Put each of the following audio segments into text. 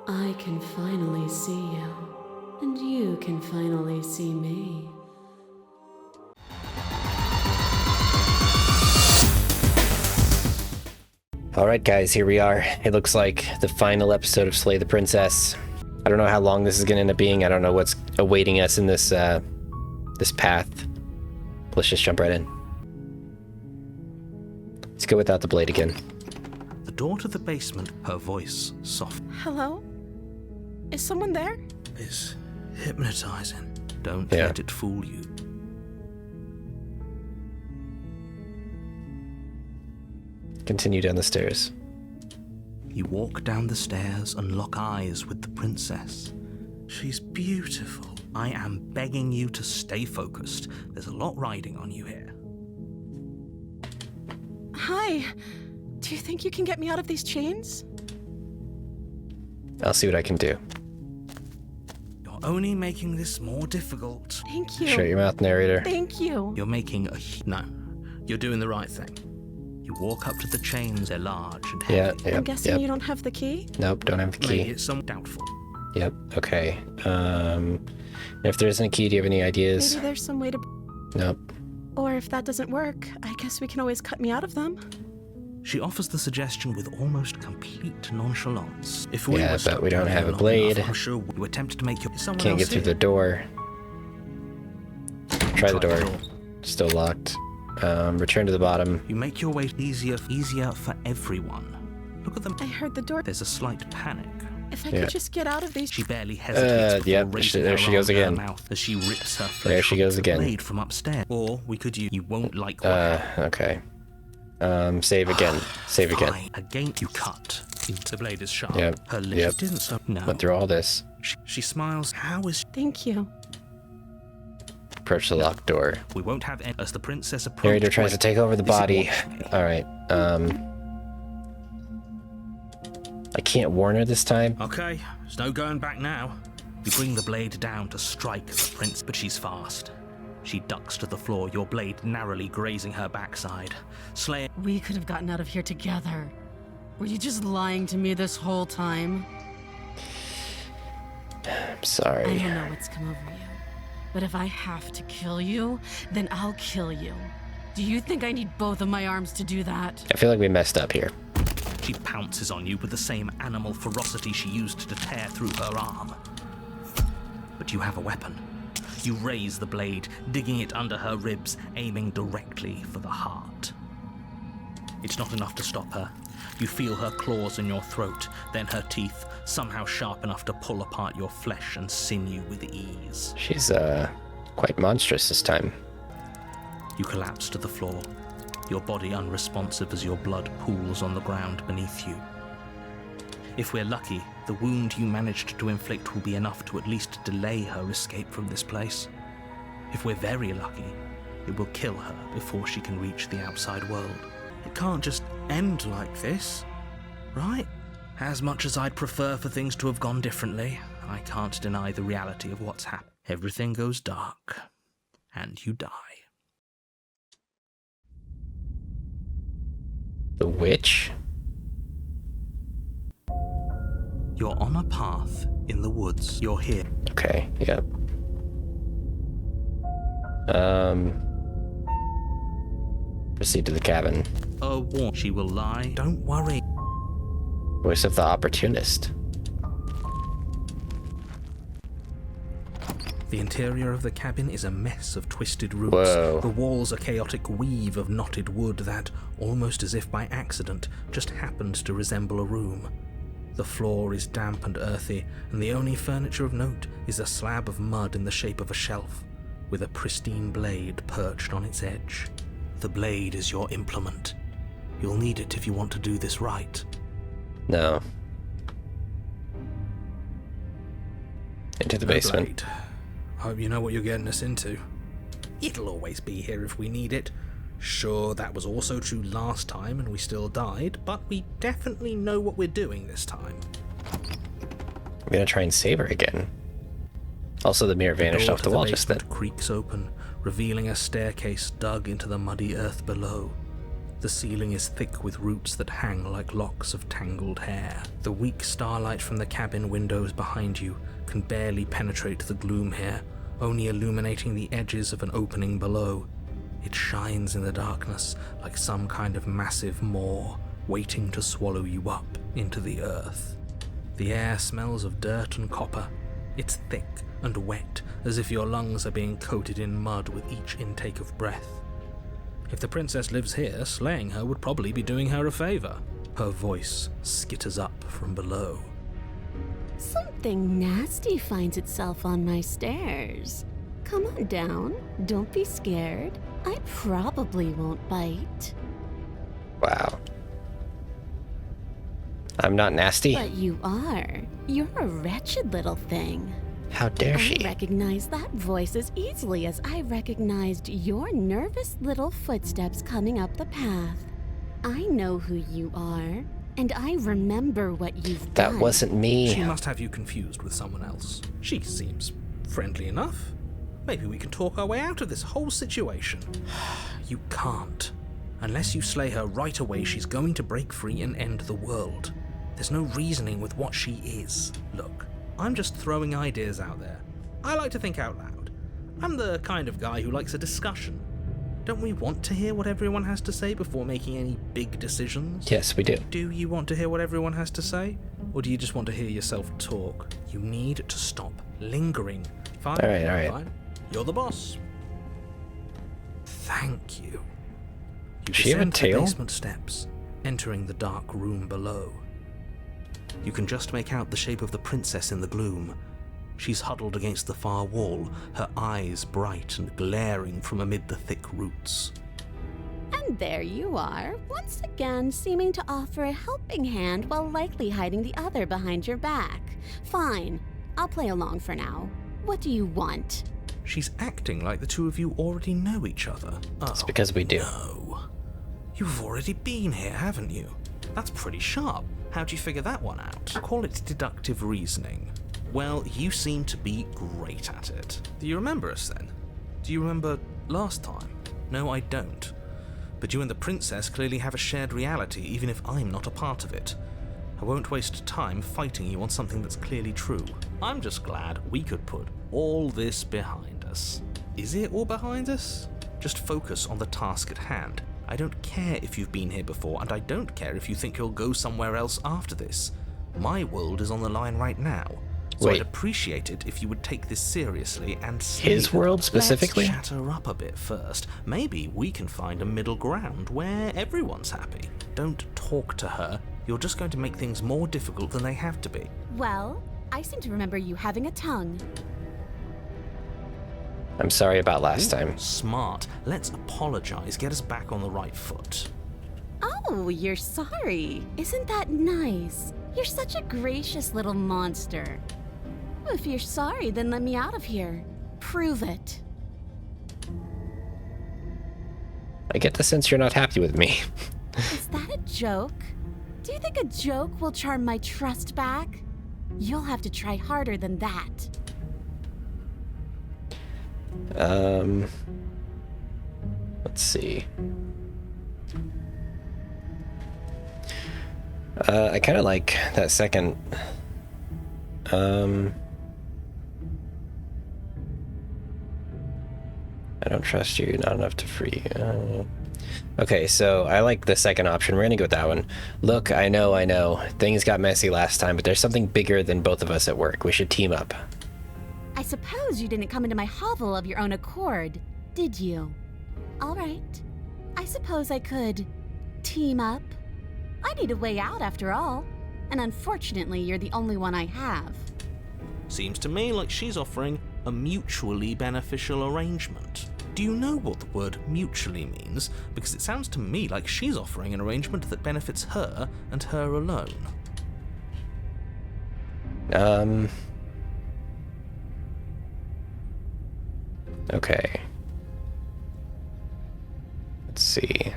I can finally see you, and you can finally see me. Alright guys, here we are. It looks like the final episode of Slay the Princess. I don't know how long this is going to end up being. I don't know what's awaiting us in this this path. Let's just jump right in. Let's go without the blade again. The door to the basement, her voice soft. Hello? Is someone there? Is hypnotizing. Don't Yeah. let it fool you. Continue down the stairs. You walk down the stairs and lock eyes with the princess. She's beautiful. I am begging you to stay focused. There's a lot riding on you here. Hi. Do you think you can get me out of these chains? I'll see what I can do. You're only making this more difficult. Thank you. Shut your mouth, narrator. Thank you. You're making a... No. You're doing the right thing. You walk up to the chains. They're large and heavy. Yeah, I'm guessing yep. you don't have the key? Nope, don't have the Maybe key. it's some doubtful. Yep, okay. If there isn't a key, do you have any ideas? Maybe there's some way to... Nope. Or if that doesn't work, I guess we can always cut me out of them. She offers the suggestion with almost complete nonchalance. If we Yeah, were but stuck we don't down have here a long blade. enough, I'm sure you attempted to make your... Someone Can't else get through here? the door. Try the door. Still locked. Return to the bottom. You make your way easier for everyone. Look at them. I heard the door. There's a slight panic. If I Yeah. could just get out of these... She barely hesitates before yep, raising there her she goes arm to her again. mouth as she rips her flesh There she from goes the again. blade from upstairs. Or we could use... You won't like what happened. Okay. Save again. Save again. Fine. Again, you cut. The blade is sharp. Yep, Her lip yep. didn't so... No. Went through all this. She smiles. How is... Thank you. Approach the locked door. We won't have any... As the princess approaches... Narrator tries to take over the Is it body. watching me? Alright, I can't warn her this time. Okay, there's no going back now. You bring the blade down to strike the prince, but she's fast. She ducks to the floor, your blade narrowly grazing her backside. Slaying... We could have gotten out of here together. Were you just lying to me this whole time? I'm I sorry. don't know what's come over you. But if I have to kill you, then I'll kill you. Do you think I need both of my arms to do that? I feel like we messed up here. She pounces on you with the same animal ferocity she used to tear through her arm. But you have a weapon. You raise the blade, digging it under her ribs, aiming directly for the heart. It's not enough to stop her. You feel her claws in your throat, then her teeth, somehow sharp enough to pull apart your flesh and sinew with ease. She's, quite monstrous this time. You collapse to the floor, your body unresponsive as your blood pools on the ground beneath you. If we're lucky, the wound you managed to inflict will be enough to at least delay her escape from this place. If we're very lucky, it will kill her before she can reach the outside world. It can't just end like this, right? As much as I'd prefer for things to have gone differently, I can't deny the reality of what's happened. Everything goes dark, and you die. The witch? You're on a path in the woods. You're here. Okay, yep. Proceed to the cabin. A warning. She will lie. Don't worry. Voice of the opportunist. The interior of the cabin is a mess of twisted roots. Whoa. The walls a chaotic weave of knotted wood that, almost as if by accident, just happened to resemble a room. The floor is damp and earthy, and the only furniture of note is a slab of mud in the shape of a shelf, with a pristine blade perched on its edge. The blade is your implement. You'll need it if you want to do this right. No. Into the basement. Blade. Hope you know what you're getting us into. It'll always be here if we need it. Sure, that was also true last time and we still died, but we definitely know what we're doing this time. I'm gonna try and save her again. Also, the mirror vanished door off to the wall just then. basement creaks open, revealing a staircase dug into the muddy earth below. The ceiling is thick with roots that hang like locks of tangled hair. The weak starlight from the cabin windows behind you can barely penetrate the gloom here, only illuminating the edges of an opening below. It shines in the darkness like some kind of massive maw, waiting to swallow you up into the earth. The air smells of dirt and copper. It's thick and wet, as if your lungs are being coated in mud with each intake of breath. If the princess lives here, slaying her would probably be doing her a favor. Her voice skitters up from below. Something nasty finds itself on my stairs. Come on down. Don't be scared. I probably won't bite. Wow. I'm not nasty. But you are. You're a wretched little thing. How dare she? I recognize that voice as easily as I recognized your nervous little footsteps coming up the path. I know who you are, and I remember what you've That done. wasn't me. She must have you confused with someone else. She seems friendly enough. Maybe we can talk our way out of this whole situation. You can't. Unless you slay her right away, she's going to break free and end the world. There's no reasoning with what she is. Look, I'm just throwing ideas out there. I like to think out loud. I'm the kind of guy who likes a discussion. Don't we want to hear what everyone has to say before making any big decisions? Yes, we do. Do you want to hear what everyone has to say? Or do you just want to hear yourself talk? You need to stop lingering. Fine? All right. Fine. You're the boss. Thank you. You Does she have a descend the tail? basement steps, entering the dark room below. You can just make out the shape of the princess in the gloom. She's huddled against the far wall, her eyes bright and glaring from amid the thick roots. And there you are, once again seeming to offer a helping hand while likely hiding the other behind your back. Fine, I'll play along for now. What do you want? She's acting like the two of you already know each other. It's because we do. No. You've already been here, haven't you? That's pretty sharp. How'd you figure that one out? Call it deductive reasoning. Well, you seem to be great at it. Do you remember us then? Do you remember last time? No, I don't. But you and the princess clearly have a shared reality, even if I'm not a part of it. I won't waste time fighting you on something that's clearly true. I'm just glad we could put all this behind us. Is it all behind us? Just focus on the task at hand. I don't care if you've been here before, and I don't care if you think you'll go somewhere else after this. My world is on the line right now, so Wait. I'd appreciate it if you would take this seriously and His world specifically? Let's chat her up a bit first. Maybe we can find a middle ground where everyone's happy. Don't talk to her. You're just going to make things more difficult than they have to be. Well, I seem to remember you having a tongue. I'm sorry about last time. Smart. Let's apologize. Get us back on the right foot. Oh, you're sorry. Isn't that nice? You're such a gracious little monster. If you're sorry, then let me out of here. Prove it. I get the sense you're not happy with me. Is that a joke? Do you think a joke will charm my trust back? You'll have to try harder than that. Let's see. I kind of like that second. I don't trust you, not enough to free you. Okay, so I like the second option. We're gonna go with that one. Look, I know. Things got messy last time, but there's something bigger than both of us at work. We should team up. I suppose you didn't come into my hovel of your own accord, did you? All right. I suppose I could team up. I need a way out after all, and unfortunately, you're the only one I have. Seems to me like she's offering a mutually beneficial arrangement. Do you know what the word mutually means? Because it sounds to me like she's offering an arrangement that benefits her and her alone. Okay. Let's see.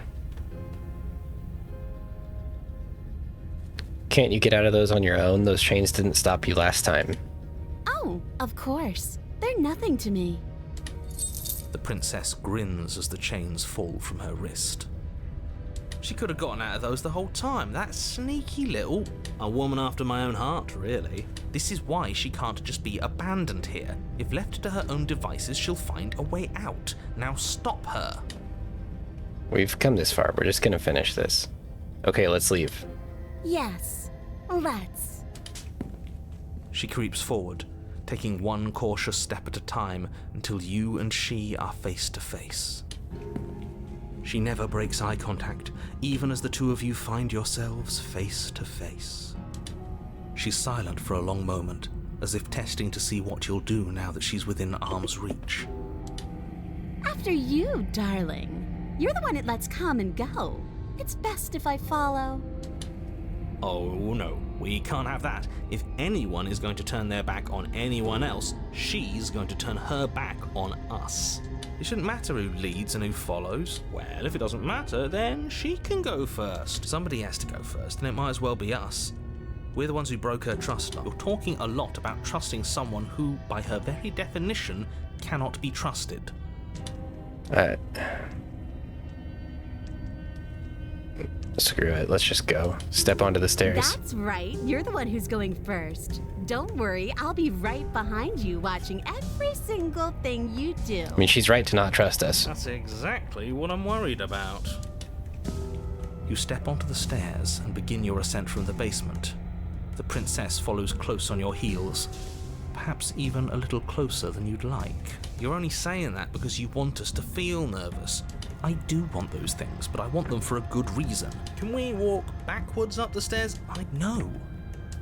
Can't you get out of those on your own? Those chains didn't stop you last time. Oh, of course. They're nothing to me. The princess grins as the chains fall from her wrist. She could have gotten out of those the whole time. That sneaky little... A woman after my own heart, really. This is why she can't just be abandoned here. If left to her own devices, she'll find a way out. Now stop her. We've come this far. We're just gonna finish this. Okay, let's leave. Yes, let's. She creeps forward, taking one cautious step at a time until you and she are face to face. She never breaks eye contact, even as the two of you find yourselves face to face. She's silent for a long moment, as if testing to see what you'll do now that she's within arm's reach. After you, darling. You're the one it lets come and go. It's best if I follow. Oh no, we can't have that. If anyone is going to turn their back on anyone else, she's going to turn her back on us. It shouldn't matter who leads and who follows. Well, if it doesn't matter, then she can go first. Somebody has to go first, and it might as well be us. We're the ones who broke her trust. You're talking a lot about trusting someone who, by her very definition, cannot be trusted. Screw it. Let's just go. Step onto the stairs. That's right. You're the one who's going first. Don't worry, I'll be right behind you watching every single thing you do. I mean, she's right to not trust us. That's exactly what I'm worried about. You step onto the stairs and begin your ascent from the basement. The princess follows close on your heels, perhaps even a little closer than you'd like. You're only saying that because you want us to feel nervous. I do want those things, but I want them for a good reason. Can we walk backwards up the stairs? I know.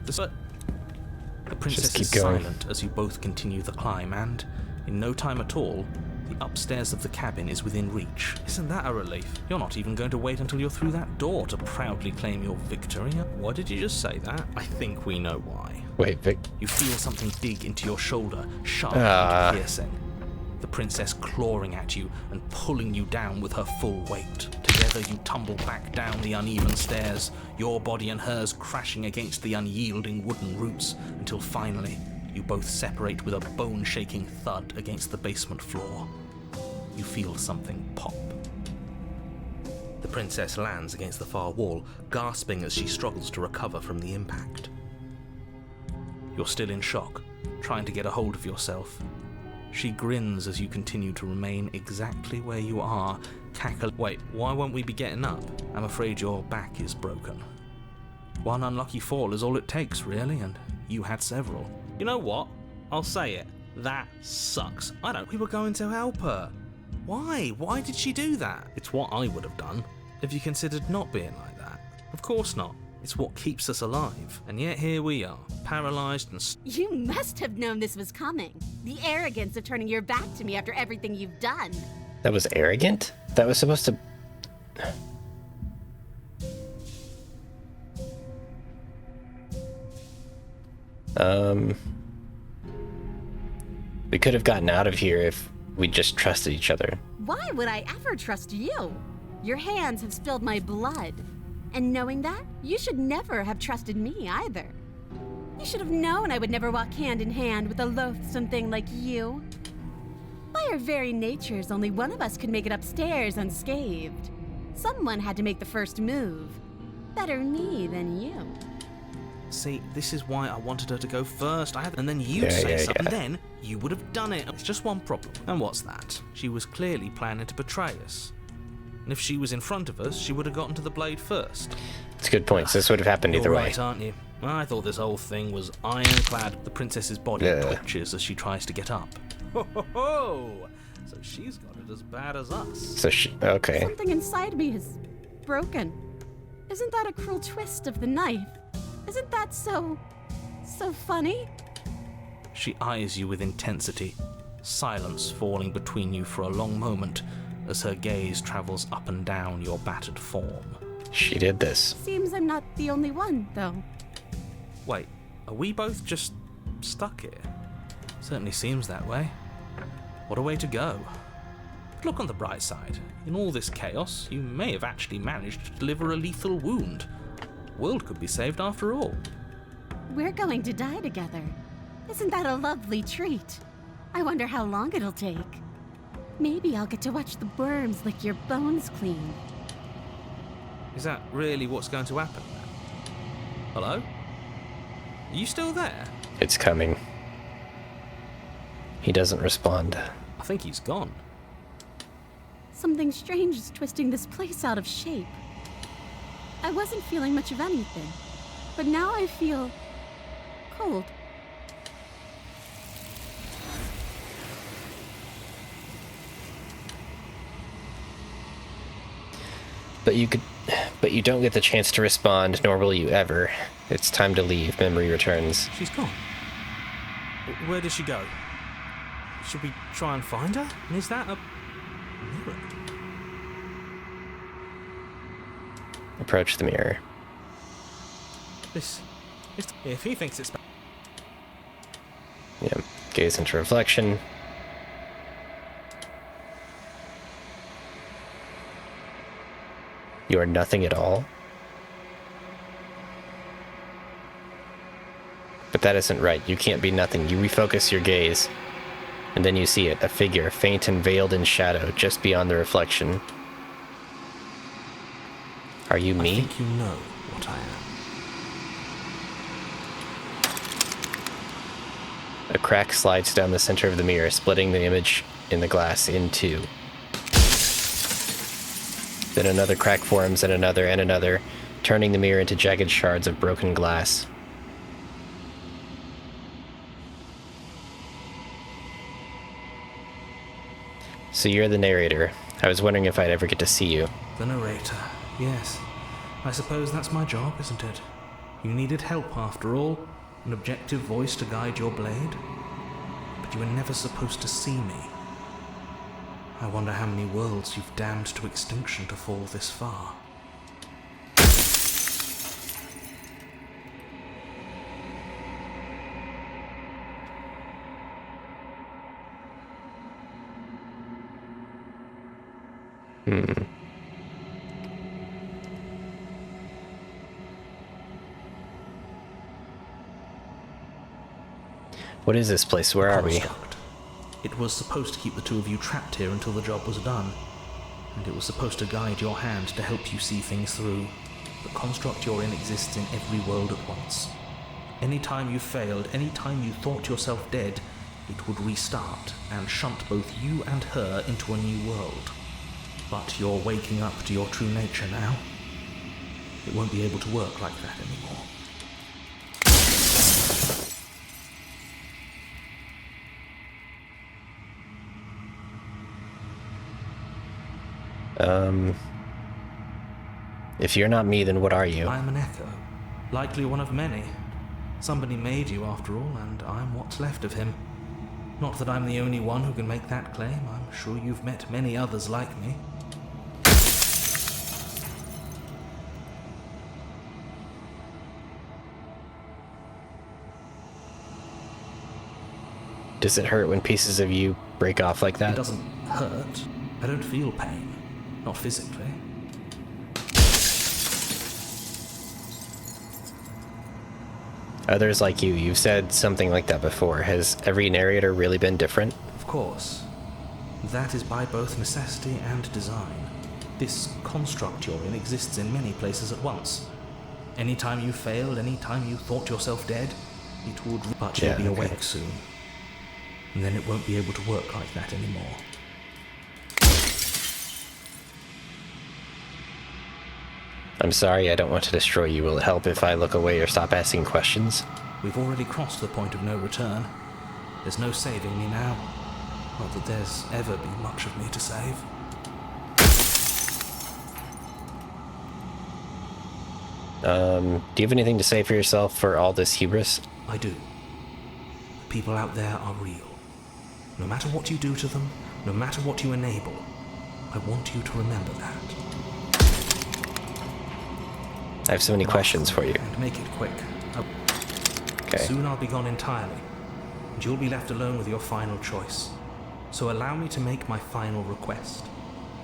The princess is silent as you both continue the climb, and in no time at all, the upstairs of the cabin is within reach. Isn't that a relief? You're not even going to wait until you're through that door to proudly claim your victory. Why did you just say that? I think we know why. Wait, Vic. You feel something dig into your shoulder, sharp and piercing. The princess clawing at you and pulling you down with her full weight. Together you tumble back down the uneven stairs, your body and hers crashing against the unyielding wooden roots, until finally you both separate with a bone-shaking thud against the basement floor. You feel something pop. The princess lands against the far wall, gasping as she struggles to recover from the impact. You're still in shock, trying to get a hold of yourself. She grins as you continue to remain exactly where you are, cackling. Wait, why won't we be getting up? I'm afraid your back is broken. One unlucky fall is all it takes, really, and you had several. You know what? I'll say it. That sucks. We were going to help her. Why? Why did she do that? It's what I would have done if you considered not being like that. Of course not. It's what keeps us alive. And yet here we are, paralyzed and... You must have known this was coming. The arrogance of turning your back to me after everything you've done. That was arrogant? That was supposed to... We could have gotten out of here if we just trusted each other. Why would I ever trust you? Your hands have spilled my blood. And knowing that, you should never have trusted me either. You should have known I would never walk hand in hand with a loathsome thing like you. By our very natures, only one of us could make it upstairs unscathed. Someone had to make the first move. Better me than you. See, this is why I wanted her to go first. And then you'd say something, then you would have done it. It's just one problem. And what's that? She was clearly planning to betray us. And if she was in front of us, she would have gotten to the blade first. It's a good point. So this would have happened either way. Right, aren't you? I thought this whole thing was ironclad. The princess's body twitches as she tries to get up. Ho ho ho! So she's got it as bad as us. So okay. Something inside me is broken. Isn't that a cruel twist of the knife? Isn't that so funny? She eyes you with intensity, silence falling between you for a long moment as her gaze travels up and down your battered form. She did this. Seems I'm not the only one, though. Wait, are we both just stuck here? Certainly seems that way. What a way to go. But look on the bright side. In all this chaos, you may have actually managed to deliver a lethal wound. The world could be saved after all. We're going to die together. Isn't that a lovely treat? I wonder how long it'll take. Maybe I'll get to watch the worms lick your bones clean. Is that really what's going to happen? Hello? Are you still there? It's coming. He doesn't respond. I think he's gone. Something strange is twisting this place out of shape. I wasn't feeling much of anything, but now I feel cold. But you don't get the chance to respond, nor will you ever. It's time to leave. Memory returns. She's gone. Where did she go? Should we try and find her? And is that a mirror? Approach the mirror. If he thinks it's... Yeah. Gaze into reflection. You are nothing at all. But that isn't right. You can't be nothing. You refocus your gaze. And then you see it, a figure, faint and veiled in shadow, just beyond the reflection. Are you me? I think you know what I am. A crack slides down the center of the mirror, splitting the image in the glass in two. Then another crack forms, and another, turning the mirror into jagged shards of broken glass. So you're the narrator. I was wondering if I'd ever get to see you. The narrator, yes. I suppose that's my job, isn't it? You needed help after all, an objective voice to guide your blade. But you were never supposed to see me. I wonder how many worlds you've damned to extinction to fall this far. What is this place? Where are we? Construct. It was supposed to keep the two of you trapped here until the job was done. And it was supposed to guide your hand to help you see things through. The construct you're in exists in every world at once. Any time you failed, any time you thought yourself dead, it would restart and shunt both you and her into a new world. But you're waking up to your true nature now. It won't be able to work like that anymore. If you're not me, then what are you? I'm an echo. Likely one of many. Somebody made you after all, and I'm what's left of him. Not that I'm the only one who can make that claim. I'm sure you've met many others like me. Does it hurt when pieces of you break off like It that? doesn't hurt. I don't feel pain. Not physically. Others like you've said something like that before. Has every narrator really been different? Of course. That is by both necessity and design. This construct you're in exists in many places at once. Anytime you failed, anytime you thought yourself dead, it would... But you'll be awake soon. And then it won't be able to work like that anymore. I'm sorry, I don't want to destroy you. Will it help if I look away or stop asking questions? We've already crossed the point of no return. There's no saving me now. Not that there's ever been much of me to save. Do you have anything to say for yourself for all this hubris? I do. The people out there are real. No matter what you do to them, no matter what you enable, I want you to remember that. I have so many questions for you. And make it quick. Okay. Soon I'll be gone entirely, and you'll be left alone with your final choice. So allow me to make my final request.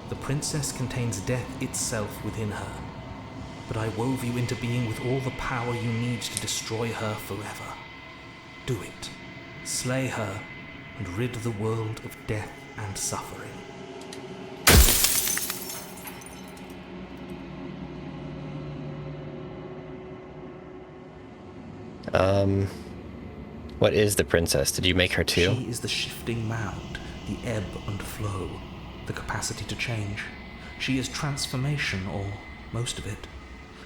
The princess contains death itself within her, but I wove you into being with all the power you need to destroy her forever. Do it. Slay her, and rid the world of death and suffering. What is the princess? Did you make her too? She is the shifting mound, the ebb and flow, the capacity to change. She is transformation, or most of it.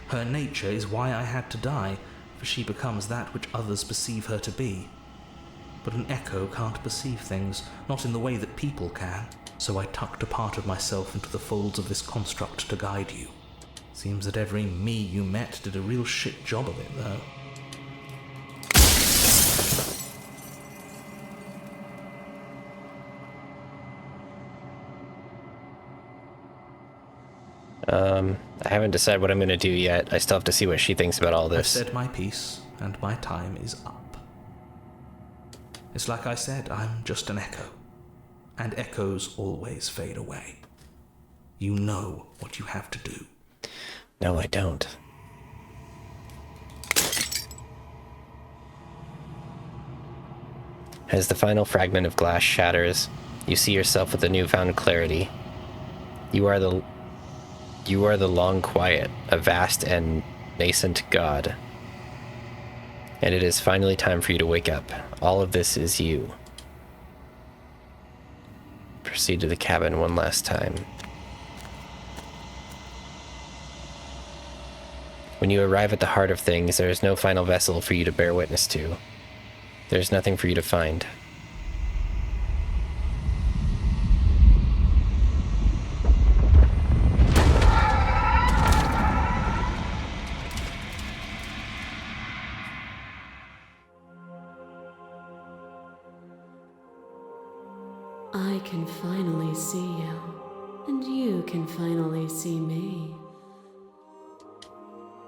Her nature is why I had to die, for she becomes that which others perceive her to be. But an echo can't perceive things, not in the way that people can, so I tucked a part of myself into the folds of this construct to guide you. Seems that every me you met did a real shit job of it, though. I haven't decided what I'm going to do yet. I still have to see what she thinks about all I've this. said my piece, and my time is up. It's like I said, I'm just an echo. And echoes always fade away. You know what you have to do. No, I don't. As the final fragment of glass shatters, you see yourself with a newfound clarity. You are the long quiet, a vast and nascent god. And it is finally time for you to wake up. All of this is you. Proceed to the cabin one last time. When you arrive at the heart of things, there is no final vessel for you to bear witness to. There is nothing for you to find. I can finally see you, and you can finally see me.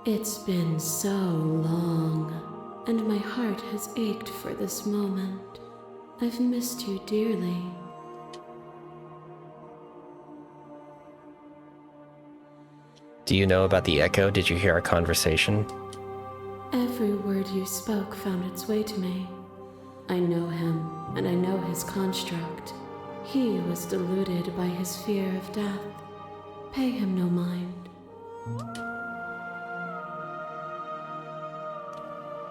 It's been so long, and my heart has ached for this moment. I've missed you dearly. Do you know about the echo? Did you hear our conversation? Every word you spoke found its way to me. I know him, and I know his construct. He was deluded by his fear of death. Pay him no mind.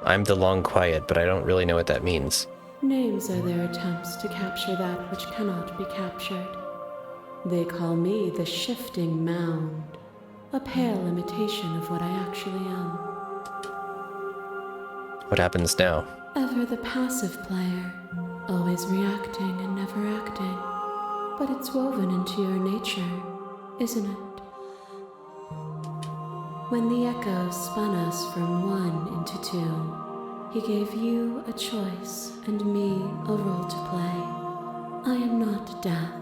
I'm the long quiet, but I don't really know what that means. Names are their attempts to capture that which cannot be captured. They call me the shifting mound, a pale imitation of what I actually am. What happens now? Ever the passive player, always reacting and never acting. But it's woven into your nature, isn't it? When the echo spun us from one into two, he gave you a choice and me a role to play. I am not death,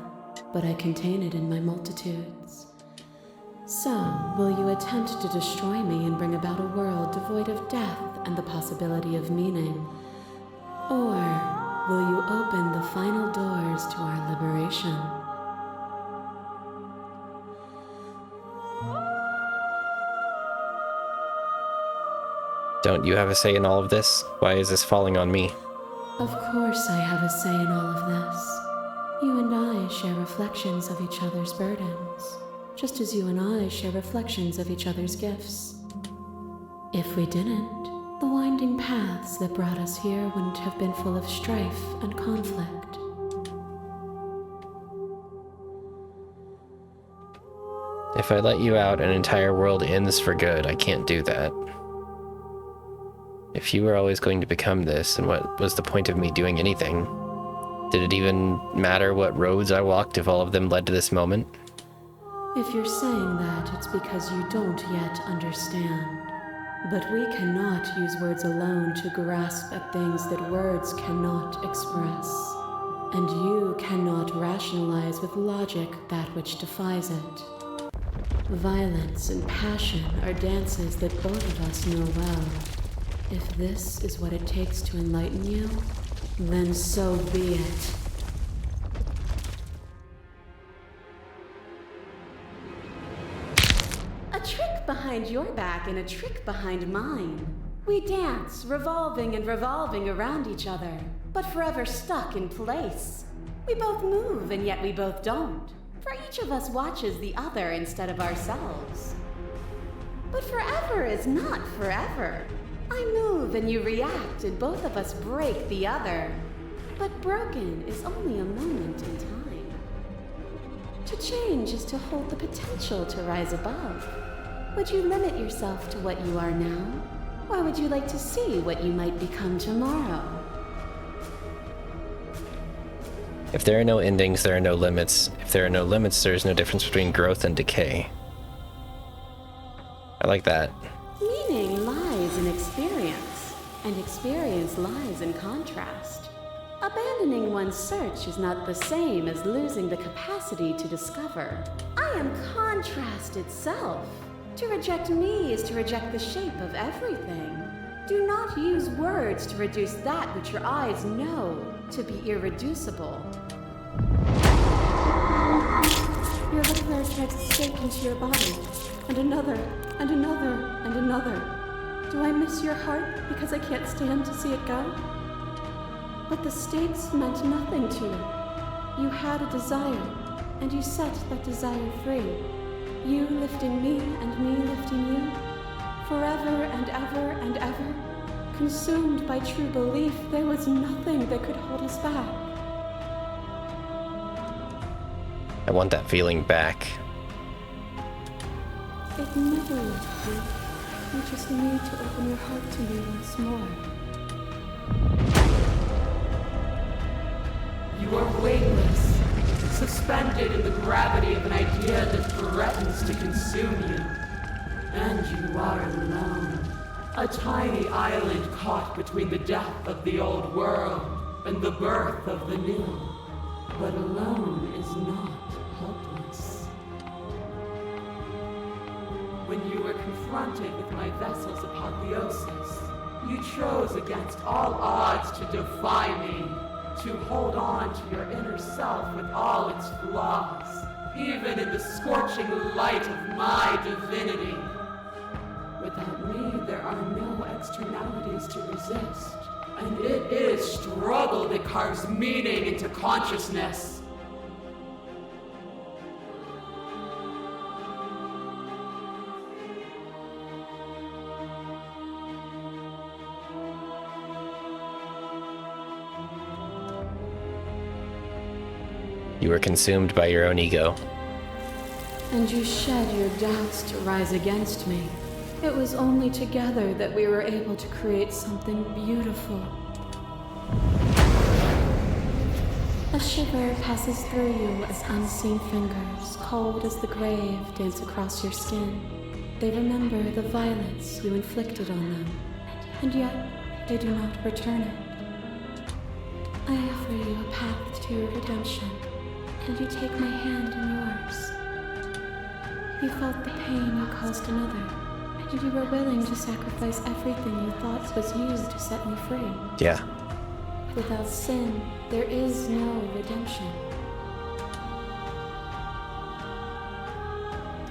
but I contain it in my multitudes. So, will you attempt to destroy me and bring about a world devoid of death and the possibility of meaning? Or will you open the final doors to our liberation? Don't you have a say in all of this? Why is this falling on me? Of course I have a say in all of this. You and I share reflections of each other's burdens, just as you and I share reflections of each other's gifts. If we didn't, the winding paths that brought us here wouldn't have been full of strife and conflict. If I let you out, an entire world ends for good. I can't do that. If you were always going to become this, then what was the point of me doing anything? Did it even matter what roads I walked if all of them led to this moment? If you're saying that, it's because you don't yet understand. But we cannot use words alone to grasp at things that words cannot express. And you cannot rationalize with logic that which defies it. Violence and passion are dances that both of us know well. If this is what it takes to enlighten you, then so be it. A trick behind your back and a trick behind mine. We dance, revolving and revolving around each other, but forever stuck in place. We both move and yet we both don't, for each of us watches the other instead of ourselves. But forever is not forever. I move and you react, and both of us break the other. But broken is only a moment in time. To change is to hold the potential to rise above. Would you limit yourself to what you are now? Or would you like to see what you might become tomorrow? If there are no endings, there are no limits. If there are no limits, there is no difference between growth and decay. I like that. Meaning lies in experience, and experience lies in contrast. Abandoning one's search is not the same as losing the capacity to discover. I am contrast itself. To reject me is to reject the shape of everything. Do not use words to reduce that which your eyes know to be irreducible. Your liquor tried to escape into your body, and another, and another, and another. Do I miss your heart because I can't stand to see it go? But the stakes meant nothing to you. You had a desire, and you set that desire free. You lifting me and me lifting you. Forever and ever and ever. Consumed by true belief, there was nothing that could hold us back. I want that feeling back. It never left you. You just need to open your heart to me once more. You are weightless, suspended in the gravity of an idea that threatens to consume you. And you are alone. A tiny island caught between the death of the old world and the birth of the new. But alone is not hopeless. When you were confronted with my vessel's apotheosis, you chose against all odds to defy me, to hold on to your inner self with all its flaws, even in the scorching light of my divinity. Without me, there are no externalities to resist, and it is struggle that carves meaning into consciousness. You were consumed by your own ego. And you shed your doubts to rise against me. It was only together that we were able to create something beautiful. A shiver passes through you as unseen fingers, cold as the grave, dance across your skin. They remember the violence you inflicted on them, and yet they do not return it. I offer you a path to your redemption, and you take my hand in yours. You felt the pain you caused another, and you were willing to sacrifice everything you thought was used to set me free. Yeah. Without sin, there is no redemption.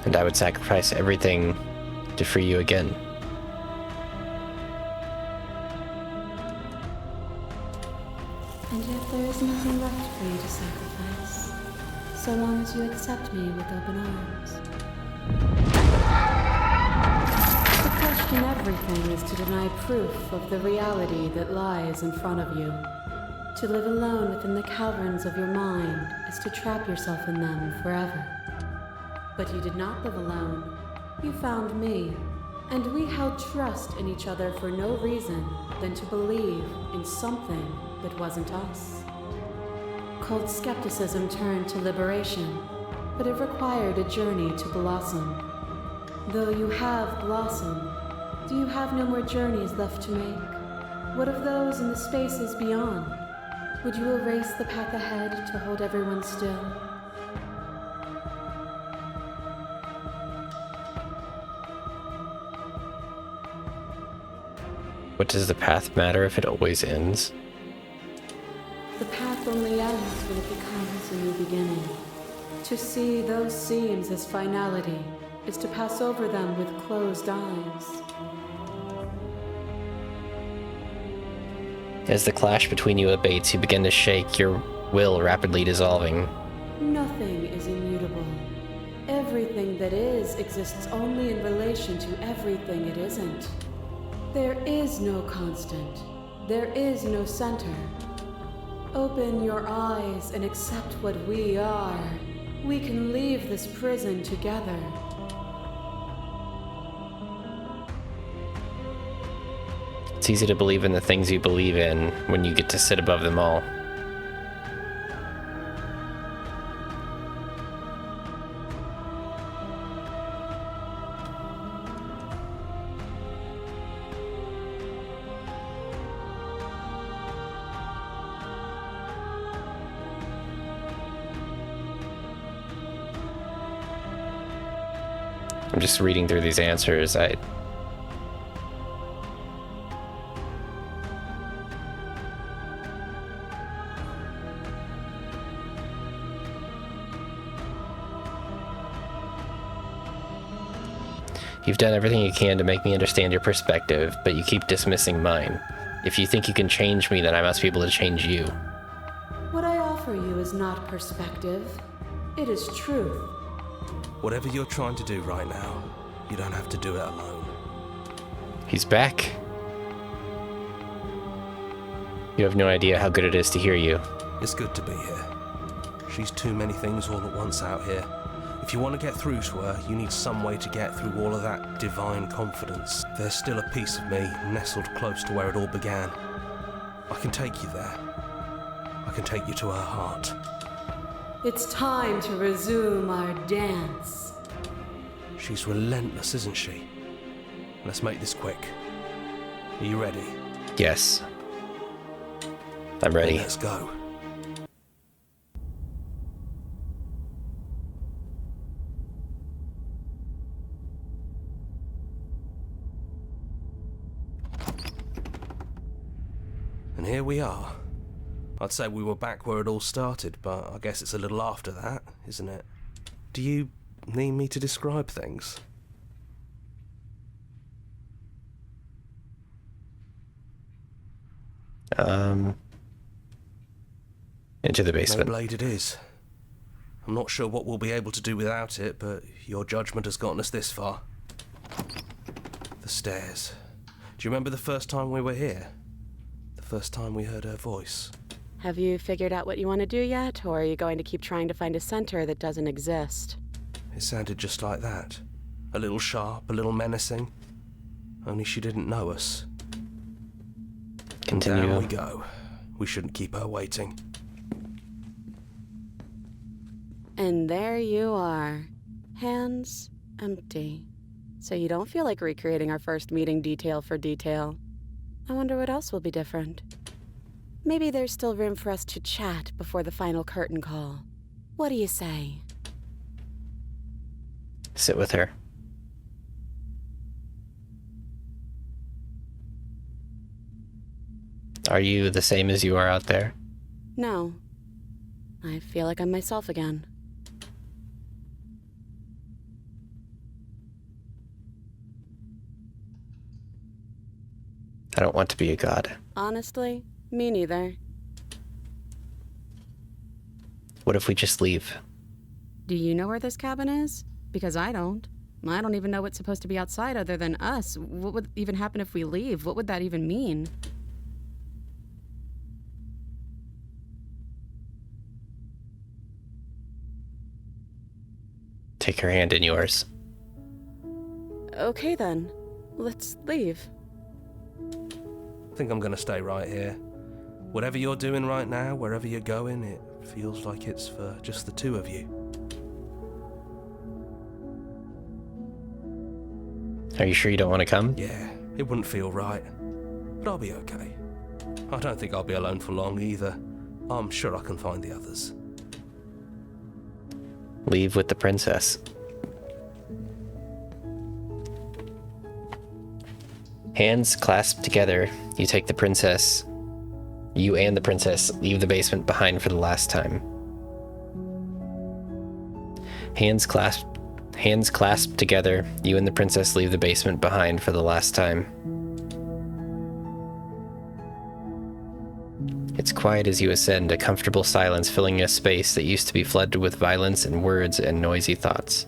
And I would sacrifice everything to free you again. And yet there is nothing left for you to sacrifice, so long as you accept me with open arms. To question everything is to deny proof of the reality that lies in front of you. To live alone within the caverns of your mind is to trap yourself in them forever. But you did not live alone. You found me, and we held trust in each other for no reason than to believe in something that wasn't us. Cold skepticism turned to liberation, but it required a journey to blossom. Though you have blossomed, do you have no more journeys left to make? What of those in the spaces beyond? Would you erase the path ahead to hold everyone still? What does the path matter if it always ends? The path only ends when it becomes a new beginning. To see those seams as finality is to pass over them with closed eyes. As the clash between you abates, you begin to shake, your will rapidly dissolving. Nothing is immutable. Everything that is exists only in relation to everything it isn't. There is no constant. There is no center. Open your eyes and accept what we are. We can leave this prison together. It's easy to believe in the things you believe in when you get to sit above them all. I'm just reading through these answers. You've done everything you can to make me understand your perspective, but you keep dismissing mine. If you think you can change me, then I must be able to change you. What I offer you is not perspective. It is truth. Whatever you're trying to do right now, you don't have to do it alone. He's back. You have no idea how good it is to hear you. It's good to be here. She's too many things all at once out here. If you want to get through to her, you need some way to get through all of that divine confidence. There's still a piece of me nestled close to where it all began. I can take you there. I can take you to her heart. It's time to resume our dance. She's relentless, isn't she? Let's make this quick. Are you ready? Yes. I'm ready. Let's go. And here we are. I'd say we were back where it all started, but I guess it's a little after that, isn't it? Do you need me to describe things? Into the basement. Blade it is. I'm not sure what we'll be able to do without it, but your judgment has gotten us this far. The stairs. Do you remember the first time we were here? The first time we heard her voice? Have you figured out what you want to do yet, or are you going to keep trying to find a center that doesn't exist? It sounded just like that. A little sharp, a little menacing. Only she didn't know us. Continue. Down we go. We shouldn't keep her waiting. And there you are. Hands empty. So you don't feel like recreating our first meeting detail for detail. I wonder what else will be different. Maybe there's still room for us to chat before the final curtain call. What do you say? Sit with her. Are you the same as you are out there? No. I feel like I'm myself again. I don't want to be a god. Honestly, me neither. What if we just leave? Do you know where this cabin is? Because I don't. I don't even know what's supposed to be outside other than us. What would even happen if we leave? What would that even mean? Take her hand in yours. Okay then. Let's leave. I think I'm gonna stay right here. Whatever you're doing right now, wherever you're going, it feels like it's for just the two of you. Are you sure you don't want to come? Yeah, it wouldn't feel right. But I'll be okay. I don't think I'll be alone for long either. I'm sure I can find the others. Leave with the princess. Hands clasped together, you take the princess. You and the princess leave the basement behind for the last time. Hands clasped together, you and the princess leave the basement behind for the last time. It's quiet as you ascend, a comfortable silence filling a space that used to be flooded with violence and words and noisy thoughts.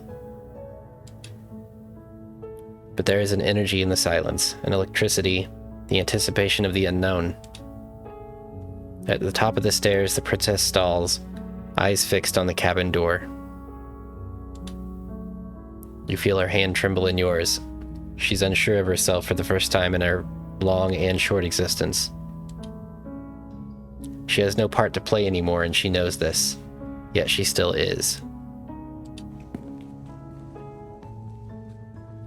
But there is an energy in the silence, an electricity, the anticipation of the unknown. At the top of the stairs, the princess stalls, eyes fixed on the cabin door. You feel her hand tremble in yours. She's unsure of herself for the first time in her long and short existence. She has no part to play anymore, and she knows this, yet she still is.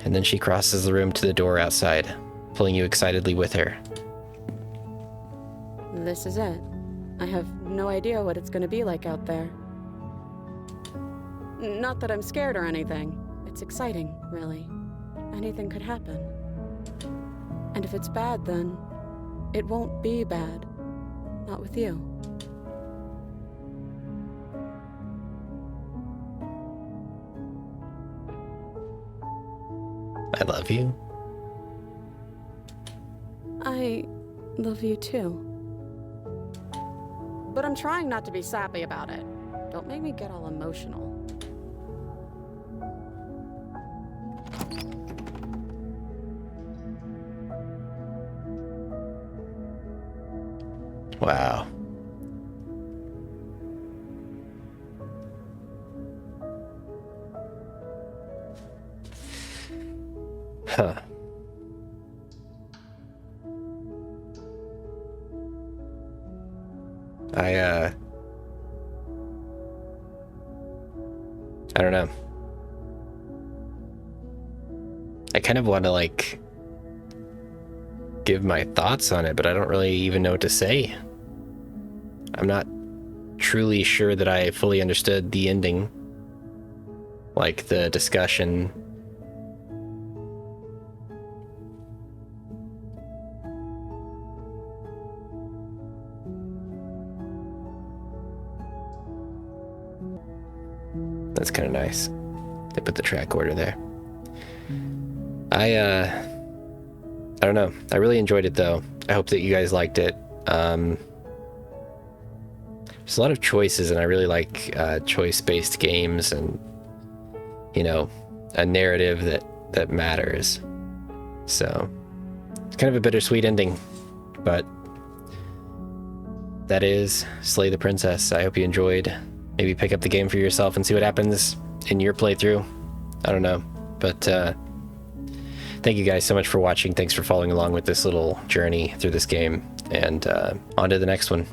And then she crosses the room to the door outside, pulling you excitedly with her. This is it. I have no idea what it's going to be like out there. Not that I'm scared or anything. It's exciting, really. Anything could happen. And if it's bad, then it won't be bad. Not with you. I love you. I love you too. But I'm trying not to be sappy about it. Don't make me get all emotional. Wow. Huh. I don't know. I kind of want to, like, give my thoughts on it, but I don't really even know what to say. I'm not truly sure that I fully understood the ending. Like, the discussion. That's kind of nice. They put the track order there. I don't know. I really enjoyed it, though. I hope that you guys liked it. There's a lot of choices, and I really like choice-based games and, you know, a narrative that matters. So, it's kind of a bittersweet ending, but that is Slay the Princess. I hope you enjoyed. Maybe pick up the game for yourself and see what happens in your playthrough. I don't know, but thank you guys so much for watching. Thanks for following along with this little journey through this game, and on to the next one.